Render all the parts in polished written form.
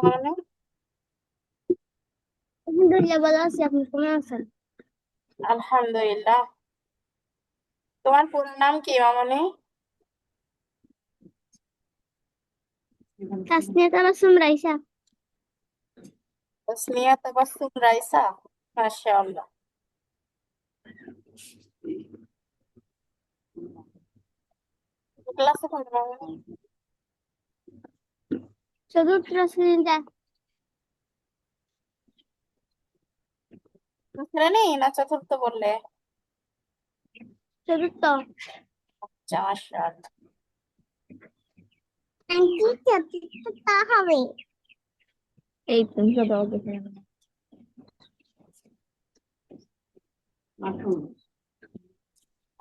মামনি? আলহামদুলিল্লাহ ভালো আছি। আপনি কেমন আছেন? আলহামদুলিল্লাহ। তোমার পুরো নাম কি মামনি? তাসনিয়া তাবাসসুম রাইসা। তাসনিয়া তাবাসসুম রাইসা। মাশাআল্লাহ। ক্লাসে কোন মামনি? চতুর্থ শ্রেণীতে। শ্রেণী না চতুর্থ বললে? চতুর্থ। আচ্ছা, মাশাআল্লাহ। আন্টি চতুর্থ হবে। এই তুমি দাও দেখে।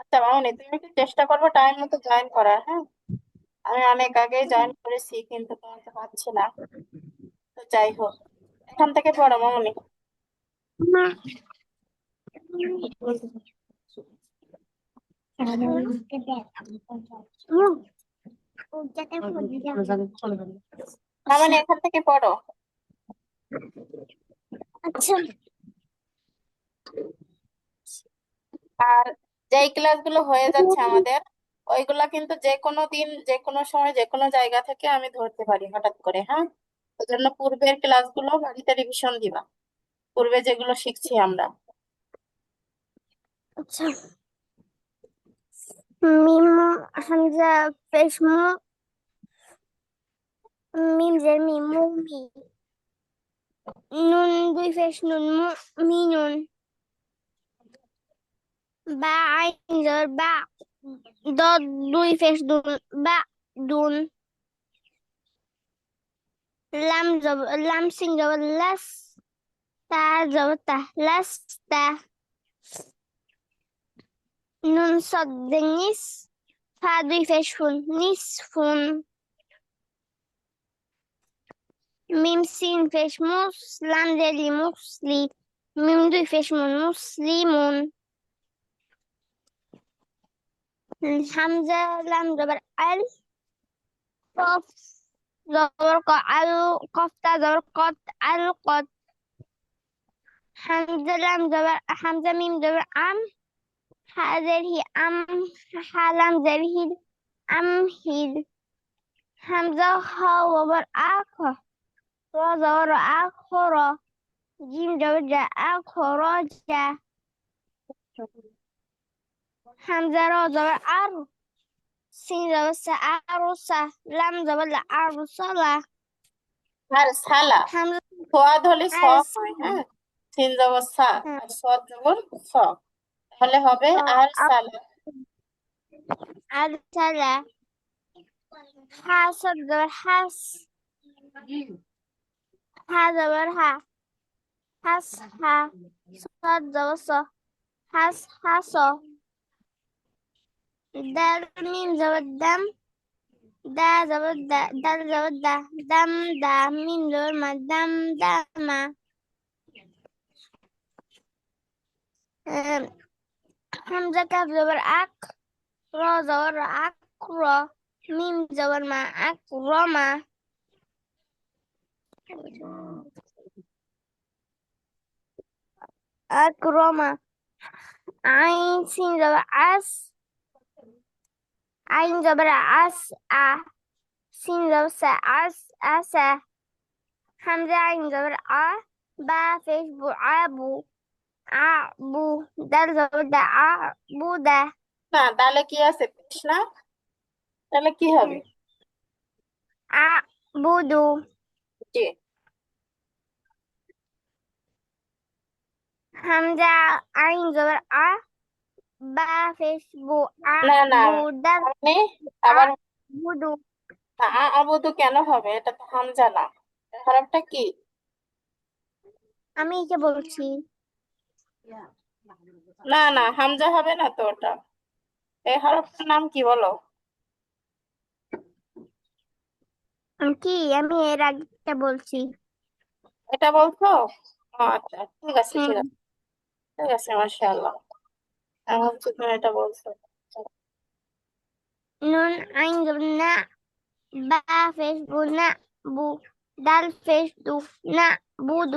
আচ্ছা মামনি, তুমি একটু চেষ্টা করবে টাইম মতো জয়েন করার, হ্যাঁ? আমি অনেক আগে জয়েন করেছি কিন্তু তোমাকে পাচ্ছি না। তো যাই হোক, এখান থেকে পড়ো মামনি। মা মামনি এখান থেকে পড়ো। আচ্ছা। আর যেই ক্লাসগুলো হয়ে যাচ্ছে আমাদের, ওইগুলা কিন্তু যে কোনো দিন যে কোনো সময় যে কোনো জায়গা থেকে আমি ধরতে পারি হঠাৎ করে, হ্যাঁ? ওই জন্য পূর্বের ক্লাসগুলো বাড়িতে রিভিশন দিবা, পূর্বে যেগুলো শিখছি আমরা। আচ্ছা। মিম হামজা পেশ মু মিম জের মিম মু মি নুন দুই পেশ নুন মু মি নুন বা আইন জের বা দদ দুই পেশ দুন বা দুন লাম সিং জবর লাস তা জবর তা লাস তা নুন সদ নিস ফা দুই পেশ ফুন নিস ফুন মিম সিন পেশ মুস লাম জেলি মুসলি মিম দুই পেশ মুন মুসলিমুন হামজা লাম জবর আল কফ জবর ক আল কফতা জবর কত আল কত হামজা লাম জবর হামজা মিম জবর আম হাজের হি আম হালাম জের হিদ আম হিদ হামজা হা জবর আখ র জবর আখ র জিম জবর জা আখ র জা হামজা র জবর আর সিন জবর সা আরসা লাম জবর লা আরসালা আর সালা, হামজা সোয়াদ হলে স আর হয়, হ্যাঁ? সিন জবর সা আর সদ জবর স, তাহলে হবে আর সালা। আরসালা হাসদ জবর হাস হা জবর হা হাস হা সদ জবর স হাস হাস দাল মিম জবর দাম দা জবর দা দাল জবর দা দাম দা মিম জবর মা দাম দামা হামজা কাফ জবর আক র জবর আক র মিম জবর মা আক রমা আক রমা আইন সিন জবর আস আইন জবর আস আ সিন জবর সা আস আসা হামজা আইন জবর আ বা পেশ বু আবু আবু দাল জবর দা আবু দা না, তাহলে কি আছে পেশ না? তাহলে কি হবে? আবুদু জি। হামজা আইন জবর আ বা পেশ বু না না, আবু দাল মানে আবার আবুদু আবুদু কেন হবে? এটা তো হামজা না, এর হরফটা কি? আমি একে বলছি না না, হামজা হবে না তো ওটা। এই হরফটার নাম কি বলো? আমি এর আগে বলছি। এটা বলছো? ও আচ্ছা, ঠিক আছে ঠিক হুম আছে। ঠিক আছে, মাশাআল্লাহ। আমি ভাবছি তুমি এটা বলছো। নুন আইন জবর না বা পেশ বু না বু دال فيش دو نعبد.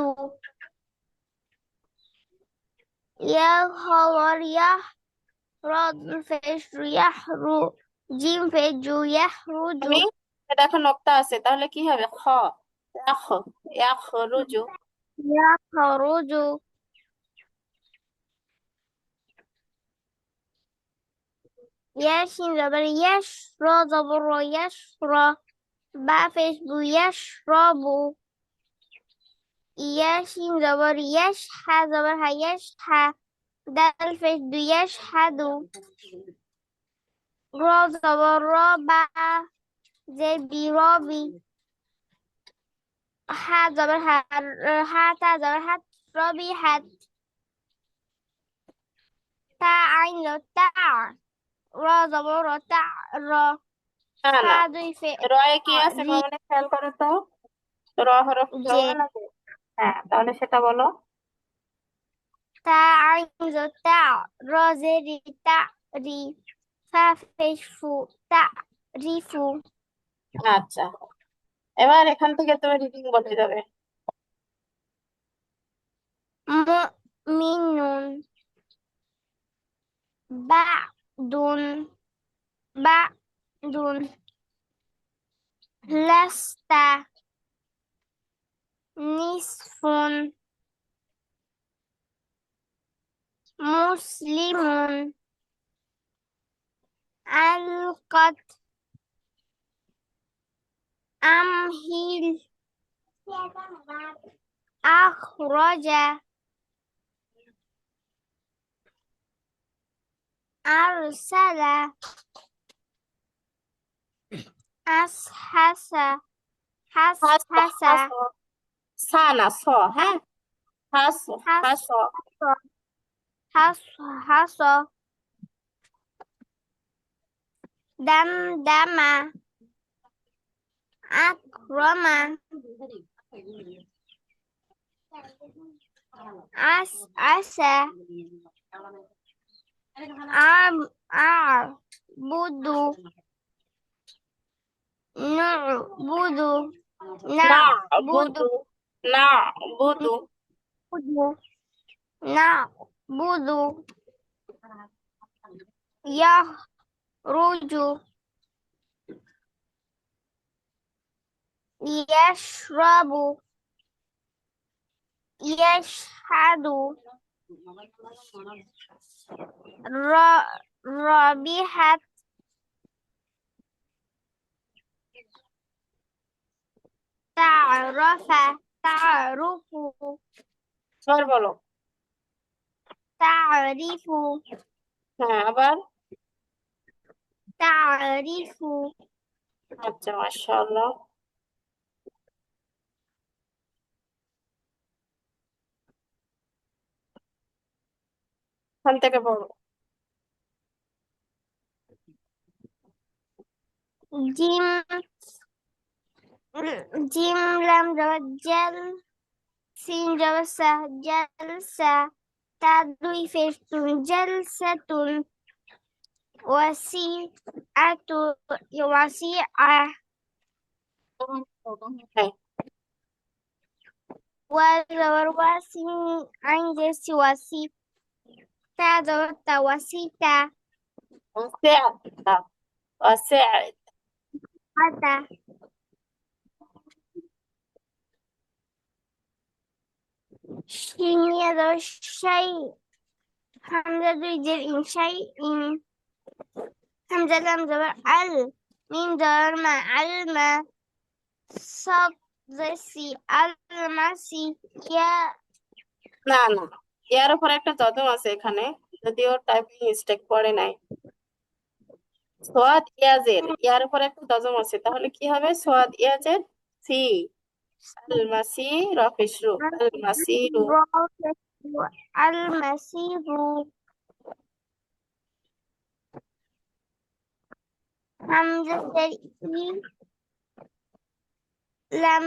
يا خبر يح. راد فيش يحرو. جيم فيجو يخرج. আমি দেখো নোক্তা আছে, তাহলে কি হবে? খ, ইয়াখ, ইয়াখরুজু। يخرج. ياشين زبر يشرى زبر يشرى. با فيش بو يشرب. ياشين زبر يشحى زبر يشحى. دال فيش دو يشهد. را زبر رابع. زي برابي. ها زبر هات زبر هات. رابي هات. تا عين تاع. را زبر تاع را. না না, হা দুই ফে রয়ে কি আছে রি মামনি, খেয়াল করো তো। র হরফ কি জে। হবে নাকি? হ্যাঁ, তাহলে সেটা বলো। তা আইন তা র জে রি তা রি। ফা ফেশ ফু তা রিফু। আচ্ছা, এবার এখান থেকে তুমি রিডিং বলে যাবে। মুমিনুন। বাদুন। বাদুন। লাস্তা। নিসফুন। মুসলিমুন। আলকাত। আমহিল। আখরাজা। আরসালা। আসহাসা। হাস, হাসহাসা। হাস, সা না স, হ্যাঁ। হাস, হাস। হাসহাসা। হাসহাসা। দামদামা। আক্রমা। আসআসা। আ'বুদু। নু'বুদু। না না'বুদু। বুদু, না বুদু। বুদু। না'বুদু। ইয়াখরুজু। ইয়াশরাবু। ইয়াশহাদু। রাবিহাত। তা'রাফা। তা'রুফু। এবার বলো। তা'রিফু। হ্যাঁ, আবার। তা'রিফু। আচ্ছা, মাশাআল্লাহ। এখান থেকে বলো। জিম। জিম লাম জেল। সিন জবসা জলসা। তা দুই ফের তুন জলসাতুন। ওয়াসি আতু। ওয়াসি আ। হ্যাঁ, ওয়াজবর ওয়াসি। আইন জেসি ওয়াসি। তা জবর তা ওয়াসিতা। وسعت، وسعت. আতা। শিনিয়া জবর শাই। হামজা দুই জের ইন শাই ইন। হামজা লাম জবর আল। মিম জবর মা আল মা। সব জেসি আল মাসি। ইয়া। না না, এর উপর একটা যদম আছে এখানে, যদিও টাইপিং মিস্টেক পড়ে নাই। সোয়াদ ইয়াজের, ইয়ার উপর একটা যজম আছে, তাহলে কি হবে? সোয়াদ ইয়াজের সি, আল মাসি রফিসরু, আল মাসিরু। المسيح. همزة الإي. لم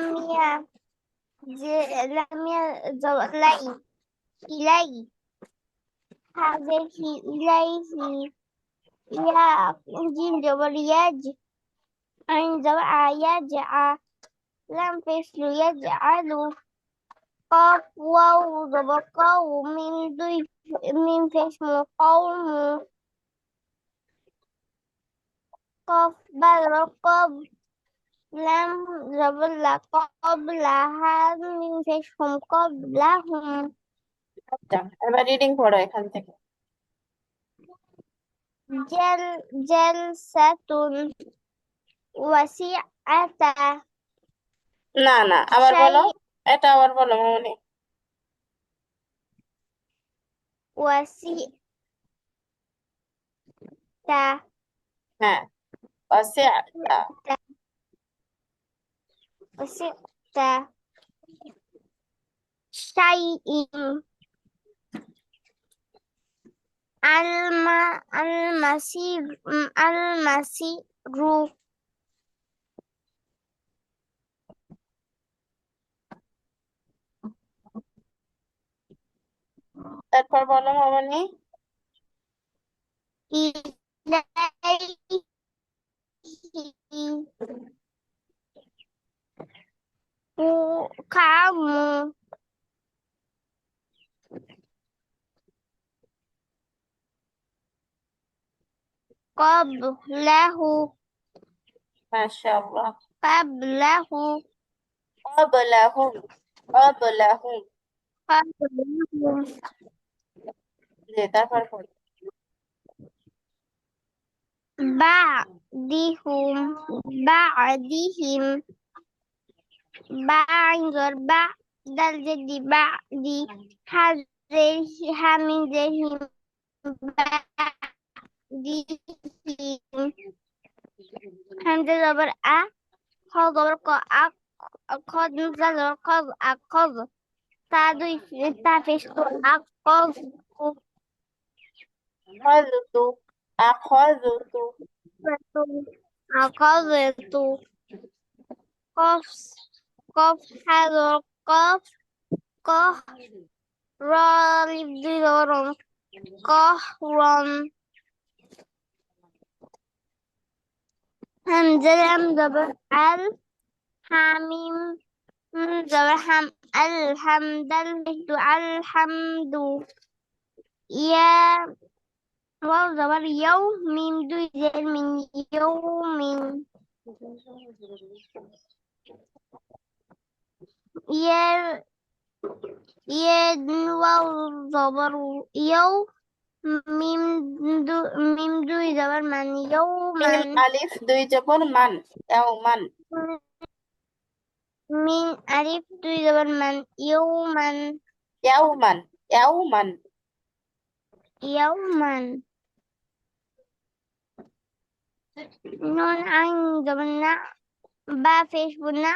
لم لي. إلي. هذه إليه. يا جيم جبر يج. عين جبر يجع. لام فصل يجعل قاف واو زبر قو ميم فصل قوم قاف بدر قب لام زبر لا قبلها ميم فصل قبلهم আচ্ছা, এবার রিডিং পড়ো এখান থেকে। جلسة وسعة না না, আবার বলো, شيء এটা আবার বলো মামনি। وسعة হ্যাঁ, ওয়াসিআতা। وسعة شيء المسير তারপর বলো মামনি। إليه قام قبله মাশাআল্লাহ। قبله قبلهم قبلهم। قبله জি, তারপর বলো। بعدهم بعدهم بعد بعد الجد بعدي حذر من ذرهم بعدهم همزة زبر خاء زبر قاء قاد زبر قاض أقاض تعدي تعفش أقاض أخذت أخذت أقاضت قف قف حذر قف قه رالب زبر قهرا همزة زبر حميم زبر الحمد الحمد يا واو زبر يوم ميم دو زين من يوم يا واو زبر يوم ميم دو زبر من يوما মিম আলিফ দুই জবর মান, ইয়াওমান। من ألف دو زبر من يوما ইয়াওমান ইয়াওমান। يوما نون عين زبر نع با فيش بنا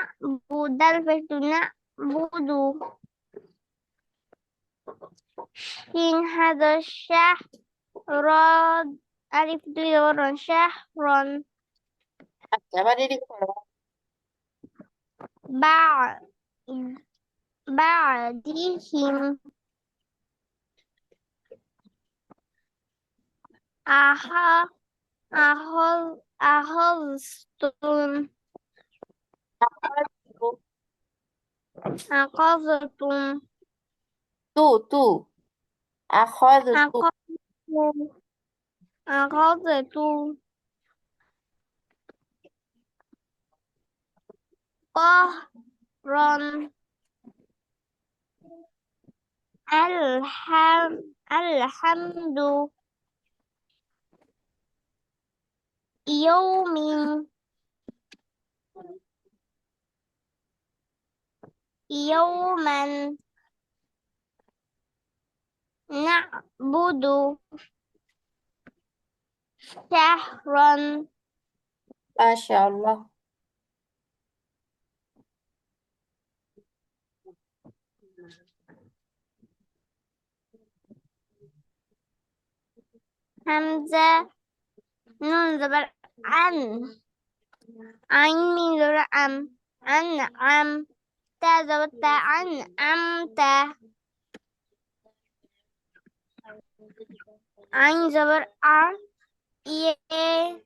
بودل فيش بنا بودو شين هذا الشهر راد ألف دو زبر شهرا আচ্ছা, এবার রিডিং করো। بعد بعدهم أها أخذتم أخذتم তু তু আখাযতু أخذتم أخذتم قهرا الحمد يوم يوما نعبد شهرا মাশাআল্লাহ। همزة نون زبر عن عين من زبر أنعم تا زبر تا أنعمت عين زبر يه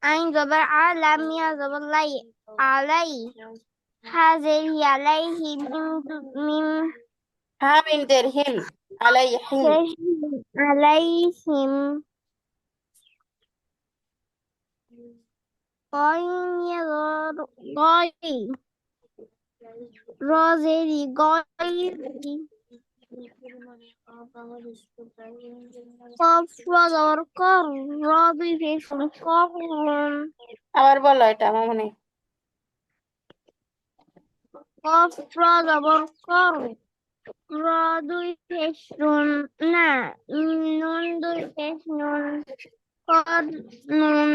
عين زبر لام يا زبر لي عليه هذه عليه من হা মিনজের হিম, আলাইহিম। عليهم غير غير خفض والقر راضي في قر আবার বলো এটা মামুনি। خفض والقر راضي في না নুন দুই পেশ নুন কর নুন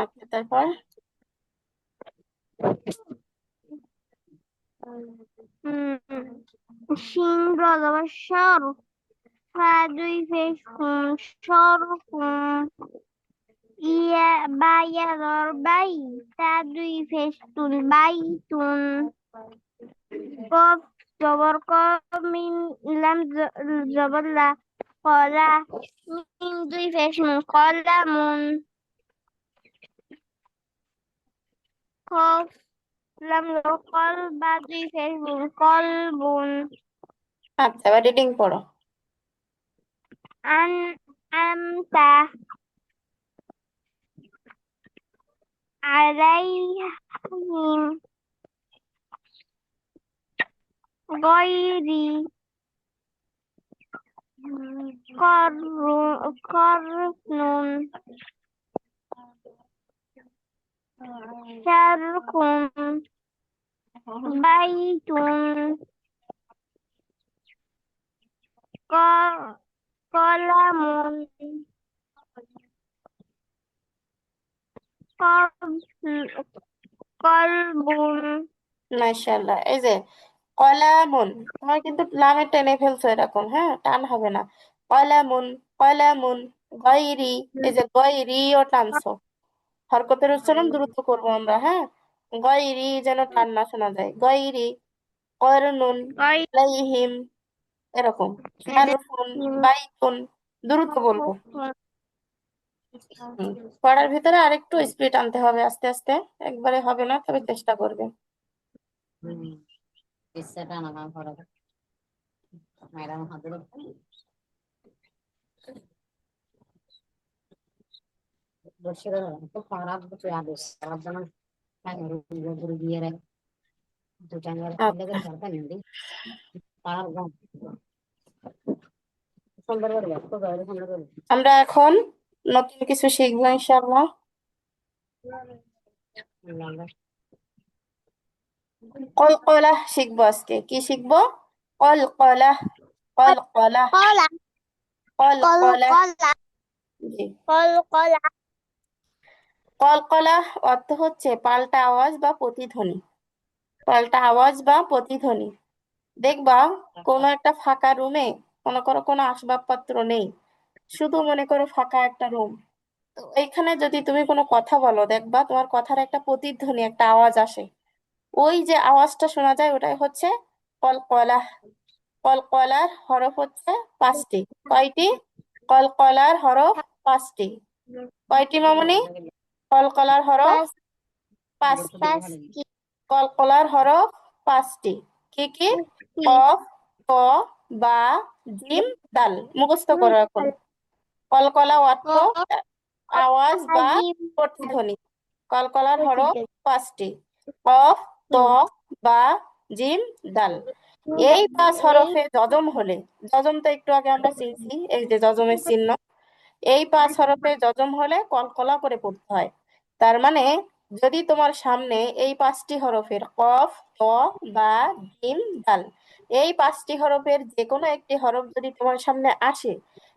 আচ্ছা, তারপর শিন আবার সর দুই পেশ সর ইয়া বায়াদর বাই তা দুই পেশ তুন বাই তুন কফ জবর কফ মিন লাম জবর লা কলা মিন দুই পেশ কলামুন কফ লাম কল বা দুই পেশ কলবুন আচ্ছা, এবার রিডিং পড়ো। আন আমতা আলাইহিম গয়রি করনুন শারকুন বাইতুন কলামুন কলবুন মাশাআল্লাহ। এই যে কলামুন, তোমার কিন্তু লামে টেনে ফেলছো এরকম, হ্যাঁ, টান হবে না। কলামুন, কলামুন, গয়রি, এই যে গয়রিও টানছো। হরকতের উচ্চারণ দ্রুত করবো আমরা, হ্যাঁ। গয়রি যেন টান না শোনা যায়। গয়রি, করনুন, আলাইহিম, এরকম। শারফুন, বাইতুন, দ্রুত বলবো। হুম। পড়ার ভিতরে আরেকটু স্পিড আনতে হবে, আস্তে আস্তে, একবারে হবে না, তবে চেষ্টা করবে। আচ্ছা, আমরা এখন নতুন কিছু শিখবো ইনশাআল্লাহ। কলকলাহ শিখবো আজকে। কি শিখবো? কলকলাহ, কলকলাহ, কলা কলকলাহ। কলা জি। কলা কলকলাহ অর্থ হচ্ছে পাল্টা আওয়াজ বা প্রতিধ্বনি। পাল্টা আওয়াজ বা প্রতিধ্বনি। দেখবা কোনো একটা ফাঁকা রুমে, মনে করো কোনো আসবাবপত্র নেই, শুধু মনে করো ফাঁকা একটা রুম, তো এইখানে যদি তুমি কোনো কথা বলো, দেখবা তোমার কথার একটা প্রতিধ্বনি, একটা আওয়াজ আসে। ওই যে আওয়াজটা শোনা যায়, ওটাই হচ্ছে কলকলাহ। কলকলার হরফ হচ্ছে 5টি। কয়টি? কলকলার হরফ 5টি। কয়টি মামুনি? কলকলার হরফ পাঁচ 5টি। পাঁচটি কলকলার হরফ 5টি। কি কি? কফ, ক, বা, জিম, দাল। মুখস্থ করো এখন। কলকলা অর্থ আওয়াজ বা প্রতিধ্বনি। কলকলার হরফ 5টি। কফ, ত, বা, জিম, দাল। এই 5 হরফে যজম হলে, যজম তো একটু আগে আমরা চিনছি, এই যে যজমের চিহ্ন, এই 5 হরফে যজম হলে কলকলা করে পড়তে হয়। তার মানে যদি তোমার সামনে এই 5টি হরফের কফ, ত, বা, জিম, দাল, এই 5টি হরফের যে কোনো একটি হরফ যদি তোমার সামনে আসে,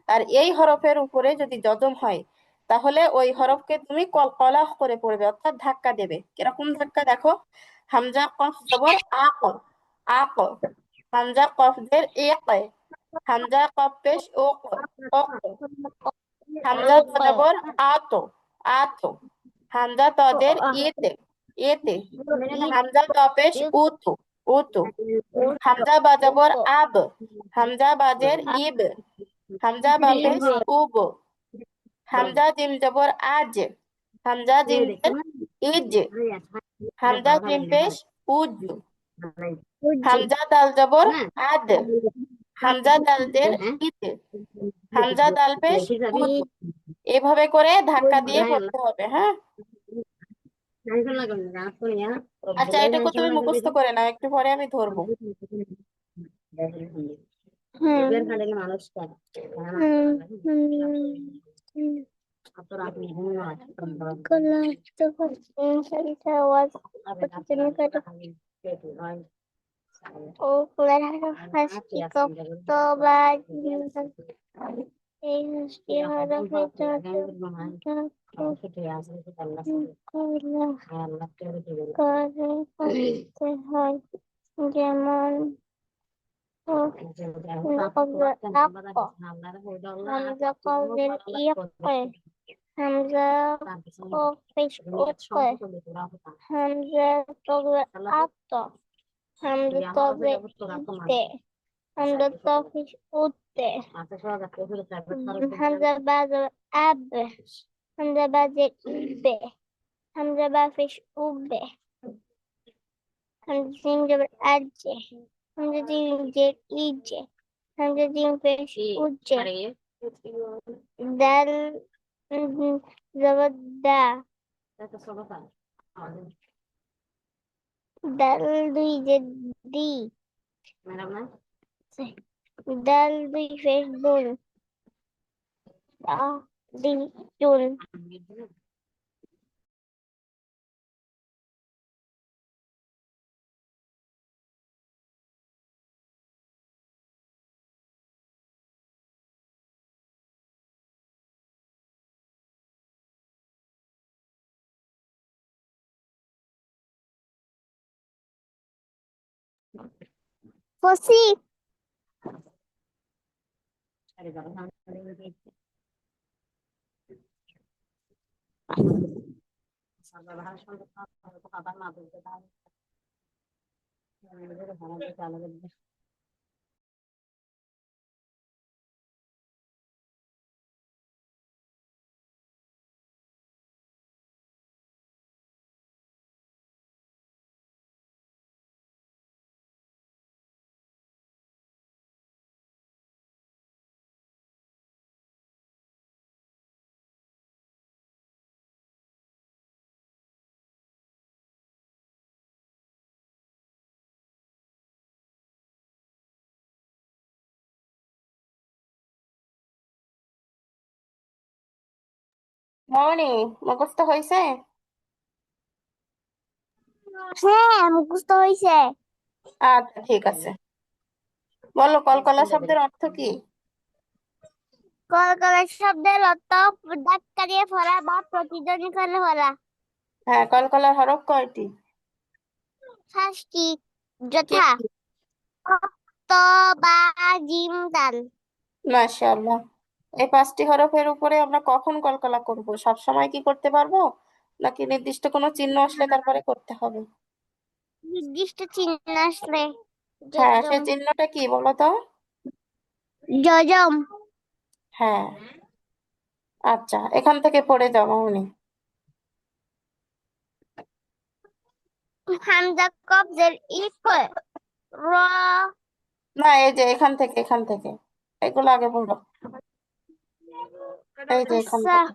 আর এই হরফের উপরে যদি যজম হয়, তাহলে ওই হরফকে তুমি কলকলা করে পড়বে, অর্থাৎ ধাক্কা দেবে। কিরকম ধাক্কা দেখো? হামজা কফ জবর আক, আক। হামজা কফ জের এক, হামজা কফ পেশ ওক, ওক। হামজা তজবর আতো, আতো। হামজা তজের ইতে, এতে। হামজা তপেশ উতু, উতু। হামজা বাজবর আব, হামজা বাজের ইব। হামজা বাপেশ উব। হামজা জিম জবর আজ, হামজা জিম জের ইজ, হামজা জিম পেশ উজ, উজ্জি হামজা দাল জবর আদ, হামজা দাল জের ইদ, হামজা দাল পেশ উজ। এভাবে করে ধাক্কা দিয়ে পড়তে হবে, হ্যাঁ। আচ্ছা, এটুকু তুমি মুখস্থ করে নাও, একটু পরে আমি ধরবো। এই মিষ্টি হরফে করতে হয়, যেমন হামজা কবরের ইয়কে, হামজা কফেশ ওকে, হামজা কবরের আত, হামজা কবরের ইতে, হামজা কফেশ উতে, হামজা বাজর আব, হামজা বাজের ইবে, হামজা বাফেশ উবে, হামজা জিম জবর আজে, হামজা জিম জের ইজে, হামজা জিম পেশ উজ্জে, দাল জবর দা, দাল দুই যে দি, দাল দুই পেশ দুল, দা দি দুল। ফসি মামনি, মুখস্থ হয়েছে? হ্যাঁ মুখস্থ হয়েছে। আচ্ছা, ঠিক আছে। বলো, কলকলা শব্দের অর্থ কি? কলকলা শব্দের অর্থ ধাক্কা দিয়ে ফেলা বা প্রতিধ্বনি করে ফেলা। হ্যাঁ, কলকলার হরফ কয়টি? 5টি, কি যথা কি? ক, ত, বা, জিম, দাল। মাশাআল্লাহ। এই 5টি হরফের উপরে আমরা কখন কলকলা করব? সব সময় কি করতে পারবো, নাকি নির্দিষ্ট কোনো চিহ্ন আসলে তারপরে করতে হবে? নির্দিষ্ট চিহ্ন আসলে, হ্যাঁ, যজম, সেই চিহ্নটা কি বলো তো? যজম। হ্যাঁ। আচ্ছা, এখান থেকে পড়ে যাও মামনি। হামজা কবজের ইক, র। না, এই যে এখান থেকে, এখান থেকে এগুলো আগে পড়ো। এই যে এখান আচ্ছা, থেকে।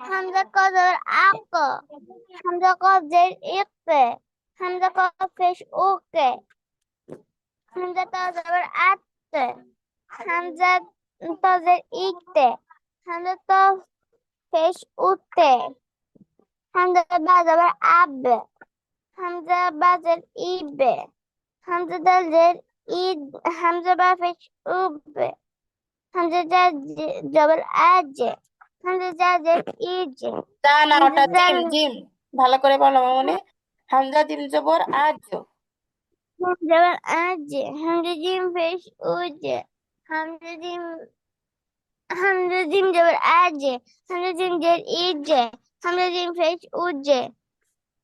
হামজা কবজের আক, হামজা কবজের ইক, হামজা কফেশ ওকে, হামজা কবজের আত, হামজা কবজের ইকতে, হামজা কফেশ উতে, হামজা বাজের আব, হামজা বাজের ইবে, হামজা দালের ঈদ, হামজা বাফেশ উবে, হামজা জবর আজ, হামজা জাজের ইজ, তা না, হামজা ওটা জাল জিম, জিম। ভালো করে বলো মামনি। হামজা জিম জবর আজ। জবর আজ, হামজা জিম পেশ উজ, হামজা জিম, হামজা জিম জবর আজ, হামজা জিম জের ইজ, হামজা জিম পেশ উজ,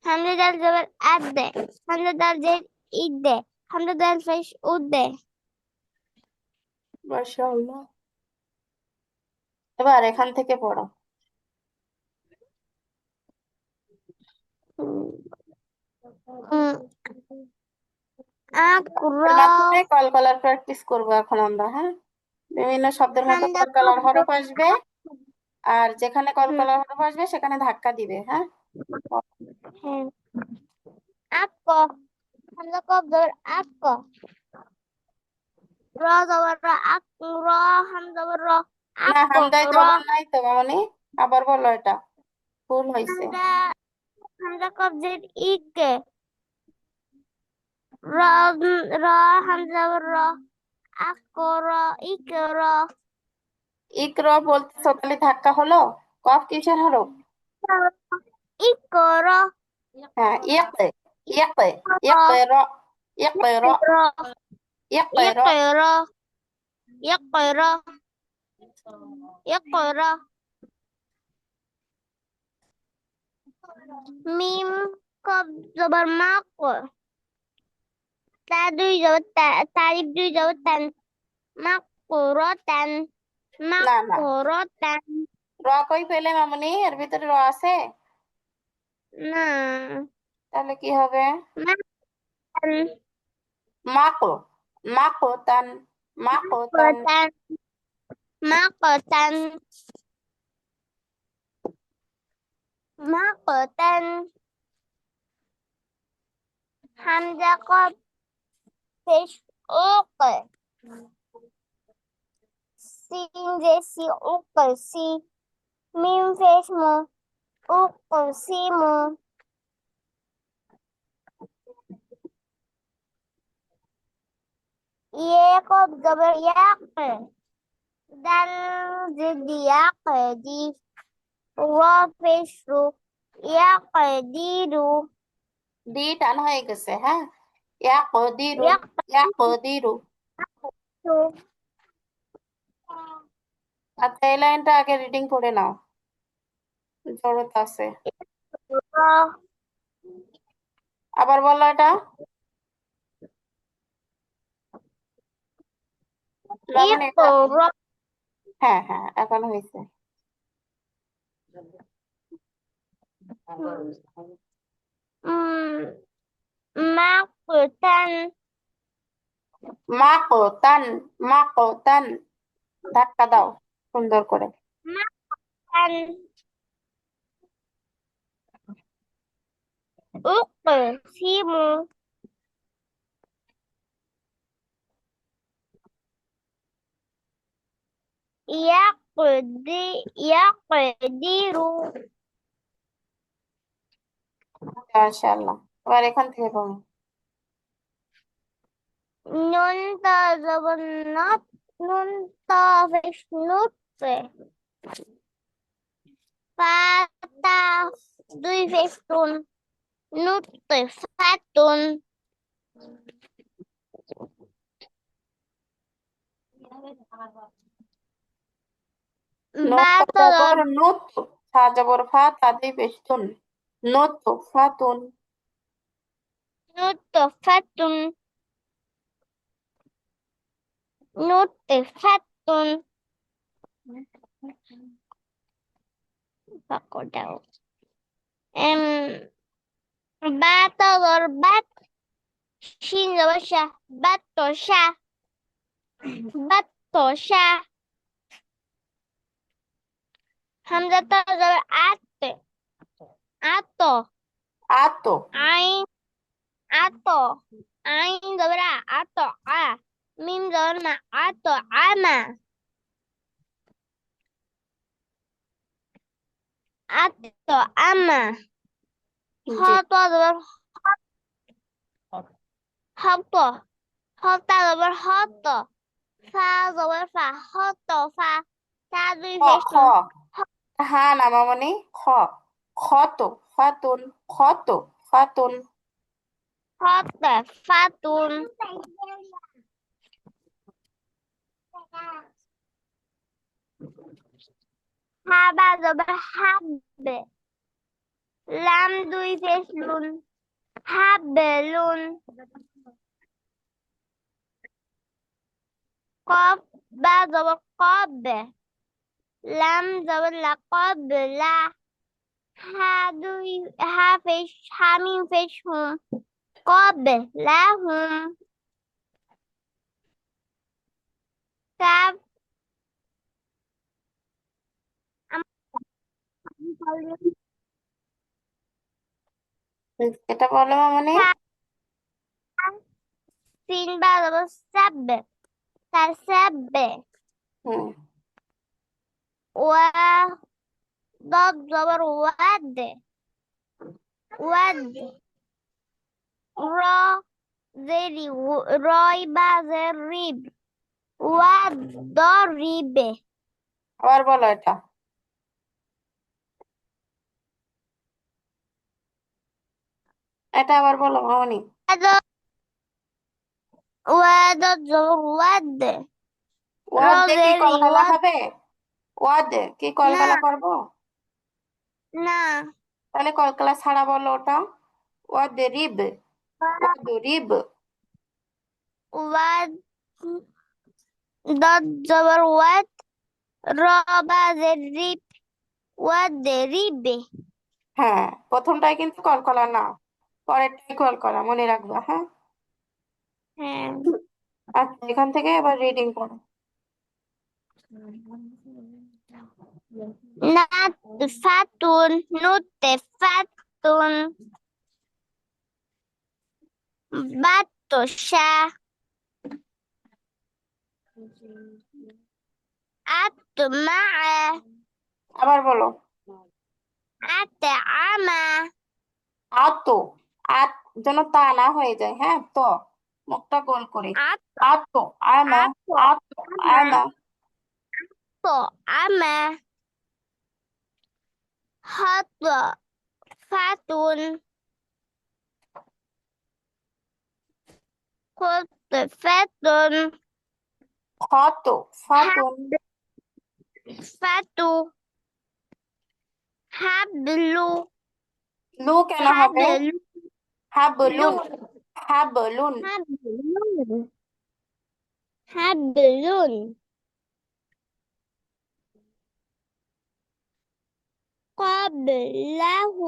হামজা দাল জবর আদ, হামজা দাল জের ইদ, হামজা দাল পেশ উদ। মাশাআল্লাহ। এবার এখান থেকে পড়ো। أقرأ এর মাধ্যমে কলকলার প্র্যাকটিস করবো এখন আমরা, হ্যাঁ। বিভিন্ন শব্দের মধ্যে حمزة কলকলার হরফ আসবে, আর যেখানে হুম, কলকলার হরফ আসবে সেখানে ধাক্কা দিবে, হ্যাঁ। হ্যাঁ। أقرأ حمزة قاف زبر أقرأ را زبر را أقرأ حمزة زبر را না, হামজায় أقرأ জবর নাই তো মামনি, আবার বলো, এটা ভুল হয়েছে। حمزة حمزة قاف زبر إك را را حمزة زبر را أقرأ إقرأ ইকরা বলতেছো, তাহলে ধাক্কা হলো। কফ কিসের হরফ? اقرأ হ্যাঁ, ইক, ইকরা, ইকরা, اقرأ ইকরা। اقرأ اقرأ اقرأ ميم قاف زبر مق تا দুই জবর তারিখ দুই জবর তান মাকরতান না না, মাকরতান র কই পেলে মামনি? এর ভিতরে র আছে? না তাহলে কি হবে? মাকান মাকো, মাকোতান, মাকোতান। মাকরতান মাকরতান মাকরতান হামজা কফ পেশ ওক সিন জেসি ওক সি মিম পেশ মু ওক সিমু ইয়ে কফ জবর ইয়াক দাল জিদি ইয়াকদি র পেশ রু ইয়াকদিরু দি টান হয়ে গেছে, হ্যাঁ। ইয়াকদিরুন, ইয়াকদিরু। ইয়াকদিরু আচ্ছা, এই লাইনটা আগে রিডিং করে নাও, জরুরত আছে। আবার বলো এটা। মামনি এটা, ইকরা হ্যাঁ হ্যাঁ, এখন হয়েছে। মাকতান মাকোতান, মাকোতান। ধাক্কা দাও সুন্দর করে। মাকতান উকসিমু ইয়াকদিরু মাশাআল্লাহ। এবার এখান থেকে বলো। নুন তা জবর নত নুন তা পেশ নুতফে ফা তা দুই পেশ তুন নুতফাতুন বা নুত তা জবর নুত, ফা জবর ফা, তা দুই পেশ তুন, নুত ফাতুন। নুতফাতুন নুতফাতুন পাকোটাও এম বা তা জবর বাত শিন জবর শাহ বাতশা বাতশা হামজা তা জবর আত আত আতো, আইন আত আইন জবর আত আ মিম জবর মা আত আমা আত আমা হ জি। তা জবর হত হতা জবর হত ফা জবর ফা হত ফা তা দুই খ পেশ খ, নুন হ্যাঁ না মামনি, খ, খত ফাতুন, খত ফাতুন। হত ফাতুন হা বা জবর হাব্বে লাম দুই পেশ লুন হাব্বেলুন কফ বা জবর কব লাম জবর লা কবলা فيش حميم فيش هم قبلهم كف এটা বলো মামনি। سين بعد السب تسب হুম। وضاد زبر ود را زري راي بعد الريب والضرب আবার বলো এটা। এটা আবার বলো মামনি। وضاد زبر ود ওয়াদ را দিয়ে কি زري কলকালা হবে? ওয়াদ দিয়ে কি কলকালা না করবো? না তাহলে কলকালা ছাড়া বলো ওটা। ওয়াদ রিব। ওয়াদ রিব। وضاد زبر ود را بعد الريب والضرب হ্যাঁ, প্রথমটাই কিন্তু কলকালা না, পরেরটাই কলকালা, মনে রাখবা, হ্যাঁ। হ্যাঁ আচ্ছা, এখান থেকে এবার রিডিং করো। نطفة نطفة بطشة أطمع আবার বলো। أطعم আতো। আত যেন তা না হয়ে যায়, হ্যাঁ, তো মুখটা গোল করে। আতো। আমা। আতো। আমা। أطعم خطفة خطفة ক্ষত। ফাতুন। حبة حبل লু কেন হবে? حبل হাবলুন। হাবলুন। حبل حبل قبله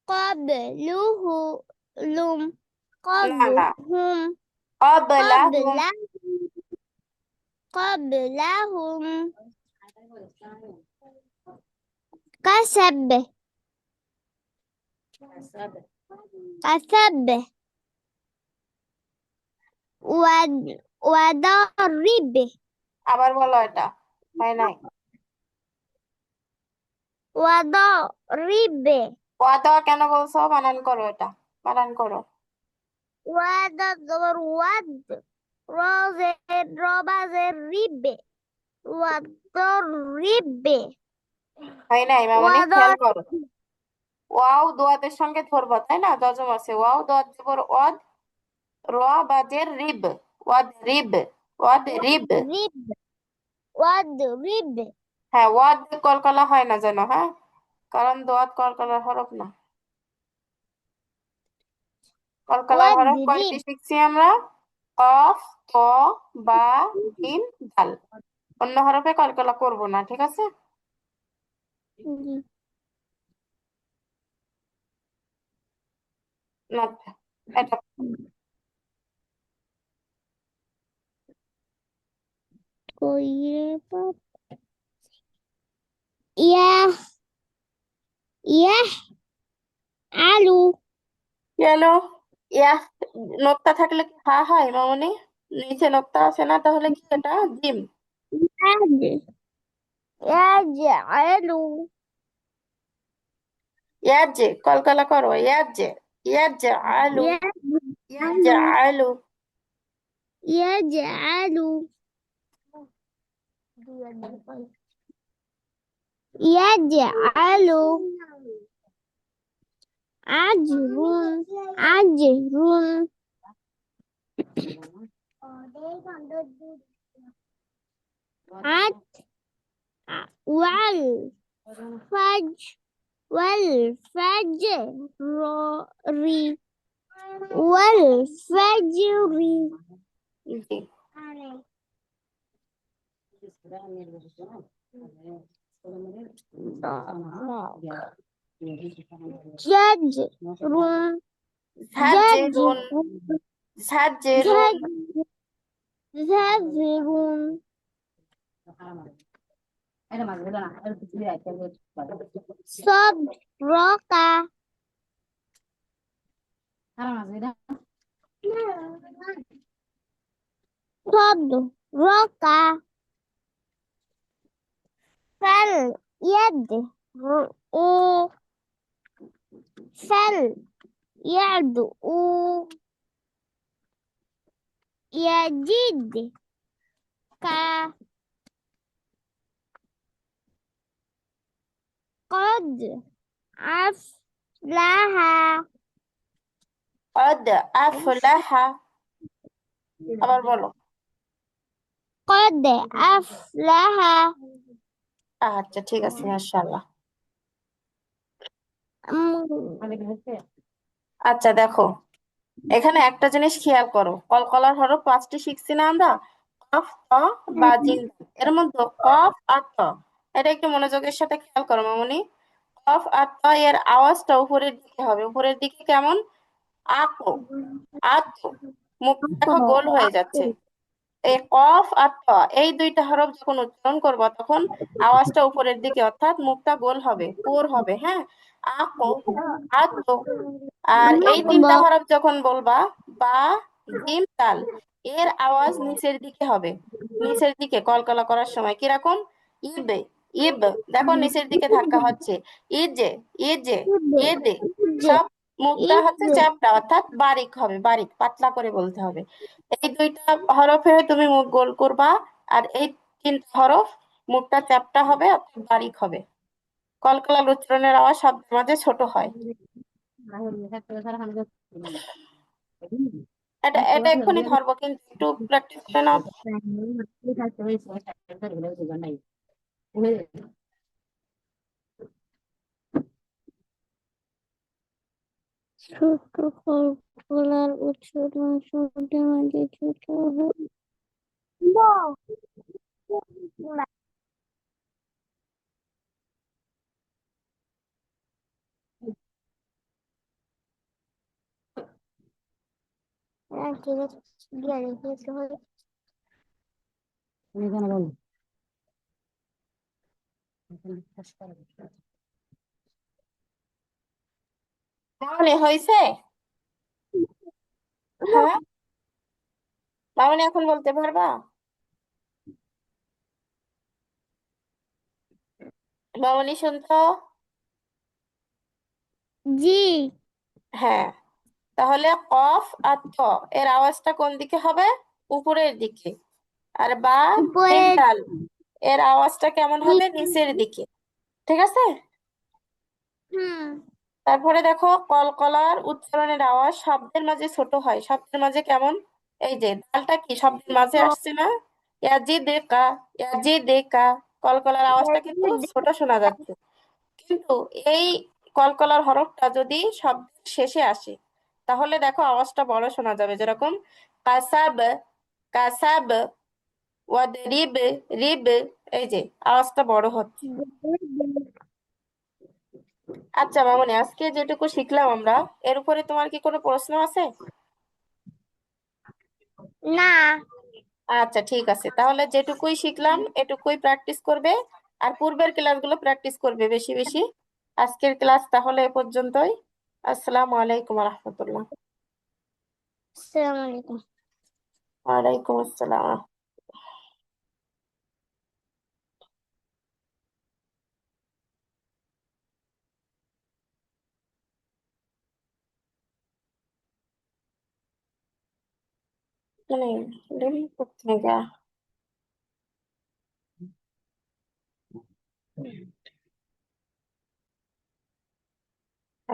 قبله لم না না, قبلهم قبلهم। قبلهم قبلهم كسب كسب وضرب আবার বলো এটা, হয় নাই। وضرب ওয়াদা কেন বলছো? বানান করো এটা, বানান করো। وضرب رب وضرب হয় নাই মামনি, খেয়াল وضرب করো। ওয়াও দোয়াতের সঙ্গে ধরবো, তাই না? যজম আছে, ওয়াও দোয়াত জবর ওয়াদ, র বাজের রিব। ওয়াদ রিব। ওয়াদ রিব। وضرب হ্যাঁ, ওয়াদ কলকলা হয় না যেন, হ্যাঁ, কারণ দোয়াত কলকলার হরফ না। কলকলার হরফ কয়টি وضرب শিখছি আমরা? কফ, ত, বা, মিম, দাল। অন্য হরফে কলকলা করব না, ঠিক আছে? না, এটা আলু কেন? ইয়া, নোক্তা থাকলে কি হা হয় মামনি? নিচে নোক্তা আছে না, তাহলে কি এটা জিম? আলু ইয়াজে কলকলা করো, ইয়াজে। ইয়াজে আলু। ইয়াজে আলু। يجعل يجعل عجر عجر عد والفجر والفجر والفجر জি। زجرون ঝাঁঝরুন, زجرون ঝাঁঝরুন। زجرون صدرك صدرك فليدعو فليدعو يجدك قد أفلح قد أفلح। আবার বলো। قد أفلح আচ্ছা ঠিক আছে, মাশাআল্লাহ। আচ্ছা দেখো, এখানে একটা জিনিস খেয়াল করো, কলকলার হরফ পাঁচটি শিখছি না আমরা, কফ, ত, বা জিম। এর মধ্যে কফ আর ত, এটা একটু মনোযোগের সাথে খেয়াল করো মামুনি। কফ আর ত এর আওয়াজটা উপরের দিকে হবে, উপরের দিকে কেমন, আকো, আতো। মুখ দেখো গোল হয়ে যাচ্ছে। এই কফ আর ত, এই দুইটা হরফ যখন উচ্চারণ করবো তখন আওয়াজটা উপরের দিকে, অর্থাৎ মুখটা গোল হবে, পুর হবে, হ্যাঁ। আকো, আতো। আর এই তিনটা হরফ যখন বলবা, বা, জিম, তাল, এর আওয়াজ নিচের দিকে হবে, নিচের দিকে কলকলা করার সময় কিরকম, ইবে, ইব, দেখো নিচের দিকে ধাক্কা হচ্ছে, ইজে, ইজে, ইদে, সব মুখটা হচ্ছে চ্যাপটা, অর্থাৎ বারিক হবে, বারিক পাতলা করে বলতে হবে। এই দুইটা হরফে তুমি মুখ গোল করবা, আর এই তিনটা হরফ মুখটা চ্যাপটা হবে, অর্থাৎ বারিক হবে। কলকলার উচ্চারণের আওয়াজ শব্দের মাঝে ছোট হয়। এটা এটা এক্ষুনি ধরবো, কিন্তু একটু প্র্যাকটিস করে নাও তো। ছোট কলকলার উচ্চারণ শব্দের মাঝে ছোট হয়। ঠিক আছে, গিয়ে রেখে হবে। মামনি হয়েছে? হ্যাঁ, মামনি এখন বলতে পারবা? মামনি শুনছো? জি, হ্যাঁ, তাহলে কফ আর ত এর আওয়াজটা কোন দিকে হবে, উপরের দিকে। আর বা, জিম, উপরে দাল, এর আওয়াজটা কেমন হবে, নিচের দিকে। ঠিক আছে। হুম তারপরে দেখো, কলকলার উচ্চারণের আওয়াজ শব্দের মাঝে ছোট হয়, শব্দের মাঝে কেমন, এই যে দালটা কি শব্দের মাঝে আসছে না, ইয়াজি দেখা, ইয়াজি দেখা, কলকলার আওয়াজটা কিন্তু ছোট শোনা যাচ্ছে। কিন্তু এই কলকলার হরফটা যদি শব্দের শেষে আসে, তাহলে দেখো আওয়াজটা বড় শোনা যাবে, যেরকম কাসাব, কাসাব, ওয়াদরিব, রিব, এই যে আওয়াজটা বড় হচ্ছে। আচ্ছা মামনি, আজকে যেটুকু শিখলাম আমরা, এর উপরে তোমার কি কোনো প্রশ্ন আছে? না। আচ্ছা ঠিক আছে, তাহলে যেটুকুই শিখলাম এটুকুই প্র্যাকটিস করবে, আর পূর্বের ক্লাসগুলো প্র্যাকটিস করবে বেশি বেশি। আজকের ক্লাস তাহলে এ পর্যন্তই। আসসালামু আলাইকুম রহমতুল্লাহ। আসসালামু আলাইকুম। ওয়ালাইকুম আসসালাম। মানে लिंक करते हैं क्या?